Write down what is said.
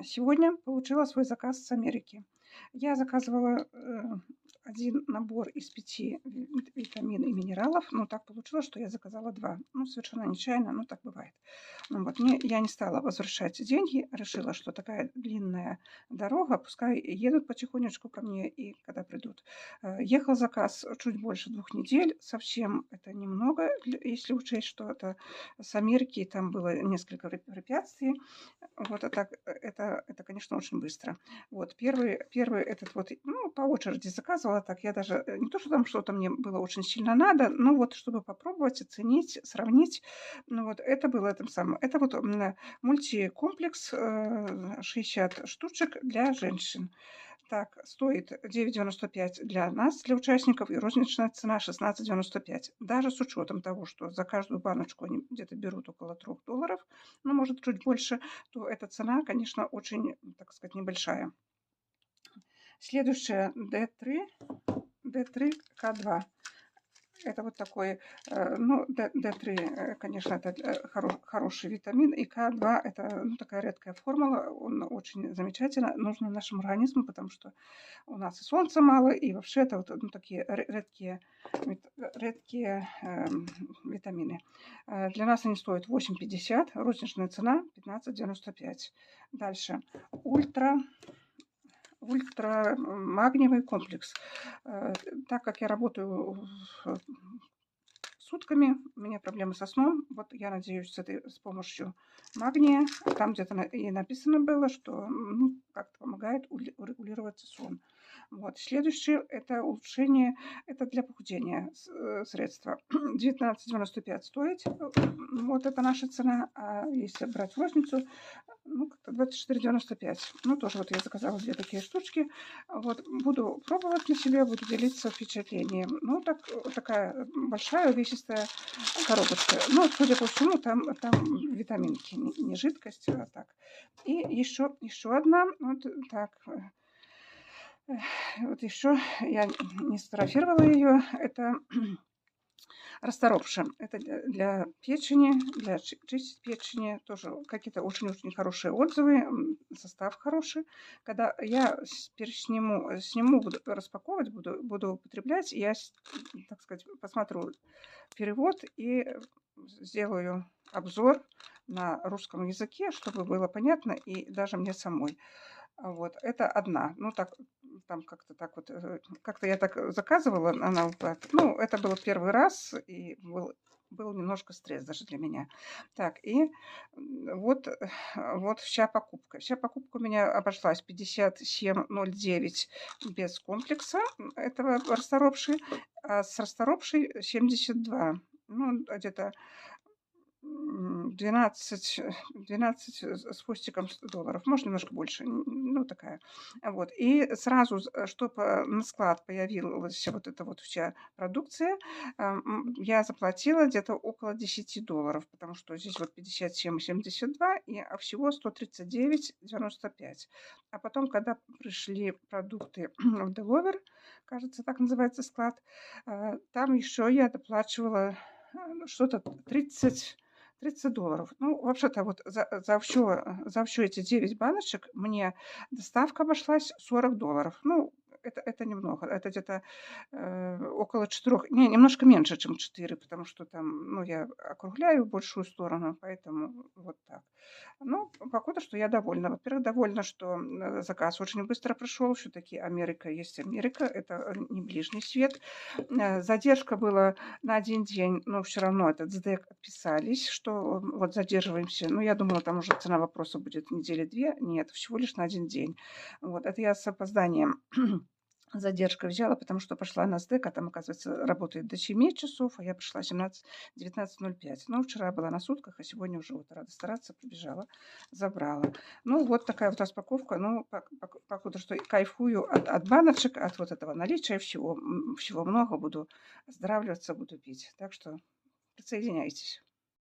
Сегодня получила свой заказ с Америки. Я заказывала один набор из 5 витамин и минералов, но так получилось, что я заказала 2. Ну, совершенно нечаянно, но так бывает. Ну, вот, я не стала возвращать деньги, решила, что такая длинная дорога, пускай едут потихонечку ко мне, и когда придут. Ехал заказ чуть больше 2 недель, совсем это немного, если учесть, что это с Америки, и там было несколько препятствий. Вот, это, конечно, очень быстро. Вот, первый этот вот, ну, по очереди заказывала так. Я даже не то, что там что-то мне было очень сильно надо, но вот чтобы попробовать, оценить, сравнить. Ну, вот это было этим самым. Это вот мультикомплекс, 60 штучек для женщин. Так, стоит 9,95 для нас, для участников, и розничная цена 16,95. Даже с учетом того, что за каждую баночку они где-то берут около $3, ну, может, чуть больше, то эта цена, конечно, очень, так сказать, небольшая. Следующая D3K2. Это вот такой, ну, D3, конечно, это хороший витамин, и К2 это, ну, такая редкая формула, он очень замечательно нужен нашему организму, потому что у нас и солнца мало, и вообще это вот, ну, такие редкие витамины. Для нас они стоят 8,50, розничная цена 15,95. Дальше. Ультрамагниевый комплекс. Так как я работаю сутками, у меня проблемы со сном. Вот я надеюсь, с помощью магния, там где-то и написано было, что, ну, как-то помогает урегулировать сон. Вот. Следующее – это улучшение, это для похудения средства. 19,95 стоит. Вот это наша цена. А если брать в розницу, ну, как-то 24,95. Ну, тоже вот я заказала 2 такие штучки. Вот, буду пробовать на себе, буду делиться впечатлением. Ну, такая большая увесистая коробочка. Ну, судя по всему, там витаминки, не жидкость, а так. И еще одна, вот так. Вот еще я не сфотографировала ее. Это расторопшим. Это для печени, для чистить печени. Тоже какие-то очень-очень хорошие отзывы, состав хороший. Когда я сниму, буду распаковывать, буду употреблять, я, так сказать, посмотрю перевод и сделаю обзор на русском языке, чтобы было понятно и даже мне самой. Вот, это одна. Ну, так, там как-то так вот, как-то я так заказывала, она, ну, это был первый раз, и был немножко стресс даже для меня. Так, и вот вся покупка. Вся покупка у меня обошлась 57,09 без комплекса этого расторопши, а с расторопшей 72. Ну, где-то 12 с хвостиком $, может, немножко больше, ну, такая. Вот. И сразу, чтобы на склад появилась вот эта вот вся продукция, я заплатила где-то около $10, потому что здесь вот 57,72, а всего 139,95. А потом, когда пришли продукты в Деловер, кажется, так называется склад, там еще я доплачивала что-то $30. Ну, вообще-то вот за всё эти 9 баночек мне доставка обошлась $40. Ну, это немного. Это где-то, около 4, не, немножко меньше, чем 4, потому что там, ну, я округляю в большую сторону, поэтому вот так. Ну, пока что я довольна. Во-первых, довольна, что, заказ очень быстро пришел. Все таки Америка есть Америка, это, не ближний свет. Задержка была на 1 день, но все равно этот СДЭК отписались, что вот задерживаемся. Ну, я думала, там уже цена вопроса будет недели 2. Нет, всего лишь на 1 день. Вот это я с опозданием задержкой взяла, потому что пошла на СДЭК, а там, оказывается, работает до 7 часов, а я пришла 19:05. Ну, вчера была на сутках, а сегодня уже вот рада стараться, прибежала, забрала. Ну, вот такая вот распаковка. Ну, покуда что кайфую от баночек, от вот этого наличия всего много, буду оздоравливаться, буду пить. Так что присоединяйтесь.